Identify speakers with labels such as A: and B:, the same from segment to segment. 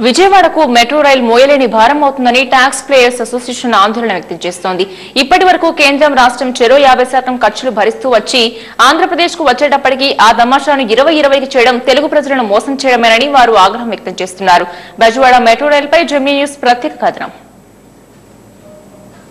A: విజయవాడకు మెట్రో రైలు మోయలేని భారం అవుతుందని టాక్స్ పేయర్స్ అసోసియేషన్ ఆందోళన వ్యక్తం చేస్తోంది. ఇప్పటి వరకు కేంద్రం రాష్ట్రం చెరో 50% ఖర్చులు భరిస్తూ వచ్చి ఆంధ్రప్రదేశ్ కు వచ్చేటప్పటికీ ఆ తమాషాను 20-20కి చేయడం తెలుగు ప్రజలను మోసం చేయడమేనని వారు ఆగ్రహం వ్యక్తం చేస్తున్నారు. బెజవాడ మెట్రో రైలుపై జెమినీ న్యూస్ ప్రత్యేక కథనం.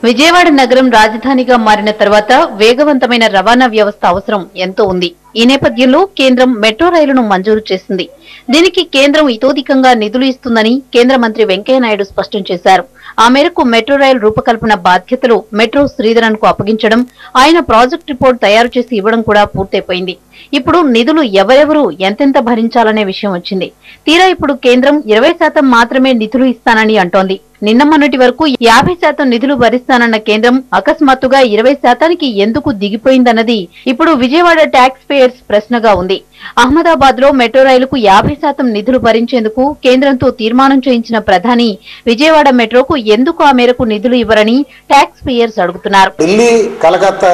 B: విజయవాడ నగరం రాజధానిగా మారిన తర్వాత వేగవంతమైన రవాణా వ్యవస్థ అవసరం ఎంతో ఉంది. ఈ నేపథ్యంలో కేంద్రం మెట్రో రైలును మంజూరు చేసింది. దీనికి కేంద్రం ఇతోధికంగా నిధులు ఇస్తుందని కేంద్ర మంత్రి వెంకయ్యనాయుడు స్పష్టం చేశారు. ఆ మేరకు మెట్రో రైలు రూపకల్పన బాధ్యతలు మెట్రో శ్రీధరన్ కు అప్పగించడం, ఆయన ప్రాజెక్ట్ రిపోర్ట్ తయారు చేసి ఇవ్వడం కూడా పూర్తయిపోయింది. ఇప్పుడు నిధులు ఎవరెవరు ఎంతెంత భరించాలనే విషయం వచ్చింది. తీరా ఇప్పుడు కేంద్రం 20% మాత్రమే నిధులు ఇస్తానని అంటోంది. నిన్న మొన్నటి వరకు 50% నిధులు భరిస్తానన్న కేంద్రం అకస్మాత్తుగా 20%కి ఎందుకు దిగిపోయిందన్నది ఇప్పుడు విజయవాడ ట్యాక్స్ పేయర్స్ ప్రశ్నగా ఉంది. అహ్మదాబాద్ లో మెట్రో రైలుకు 50% నిధులు భరించేందుకు కేంద్రంతో తీర్మానం చేయించిన ప్రధాని విజయవాడ మెట్రోకు ఎందుకు ఆ మేరకు నిధులు ఇవ్వరని ట్యాక్స్ పేయర్స్ అడుగుతున్నారు.
C: ఢిల్లీ, కలకత్తా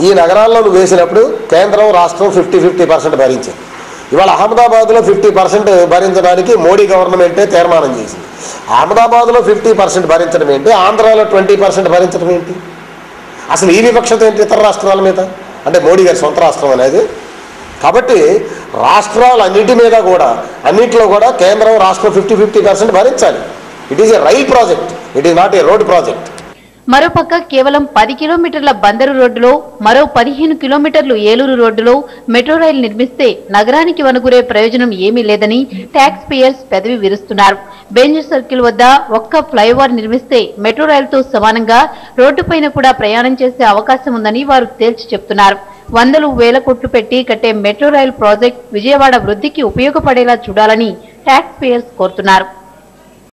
C: ఈ నగరాల్లో వేసినప్పుడు కేంద్రం రాష్ట్రం 50% భరించింది. ఇవాళ అహ్మదాబాద్లో 50% భరించడానికి మోడీ గవర్నమెంటే తీర్మానం చేసింది. అహ్మదాబాద్లో 50% భరించడం ఏంటి, ఆంధ్రాలో 20% భరించడం ఏంటి? అసలు ఈ వివక్షత ఏంటి ఇతర రాష్ట్రాల మీద? అంటే మోడీ గారి సొంత రాష్ట్రం అనేది. కాబట్టి రాష్ట్రాలన్నిటి మీద కూడా అన్నింటిలో కూడా కేంద్రం రాష్ట్రం 50% భరించాలి. It is a rail project, it is not a road project.
B: మరోపక్క కేవలం 10 కిలోమీటర్ల బందరు రోడ్డులో, మరో 15 కిలోమీటర్లు ఏలూరు రోడ్డులో మెట్రో రైలు నిర్మిస్తే నగరానికి వనగురే ప్రయోజనం ఏమీ లేదని ట్యాక్స్ పేయర్స్ పెదవి విరుస్తున్నారు. బెంజ్ సర్కిల్ వద్ద ఒక్క ఫ్లైఓవర్ నిర్మిస్తే మెట్రో రైలుతో సమానంగా రోడ్డుపైన కూడా ప్రయాణం చేసే అవకాశం ఉందని వారు తేల్చి చెప్తున్నారు. వందలు వేల కోట్లు పెట్టి కట్టే మెట్రో రైలు ప్రాజెక్ట్ విజయవాడ వృద్ధికి ఉపయోగపడేలా చూడాలని ట్యాక్స్ పేయర్స్ కోరుతున్నారు.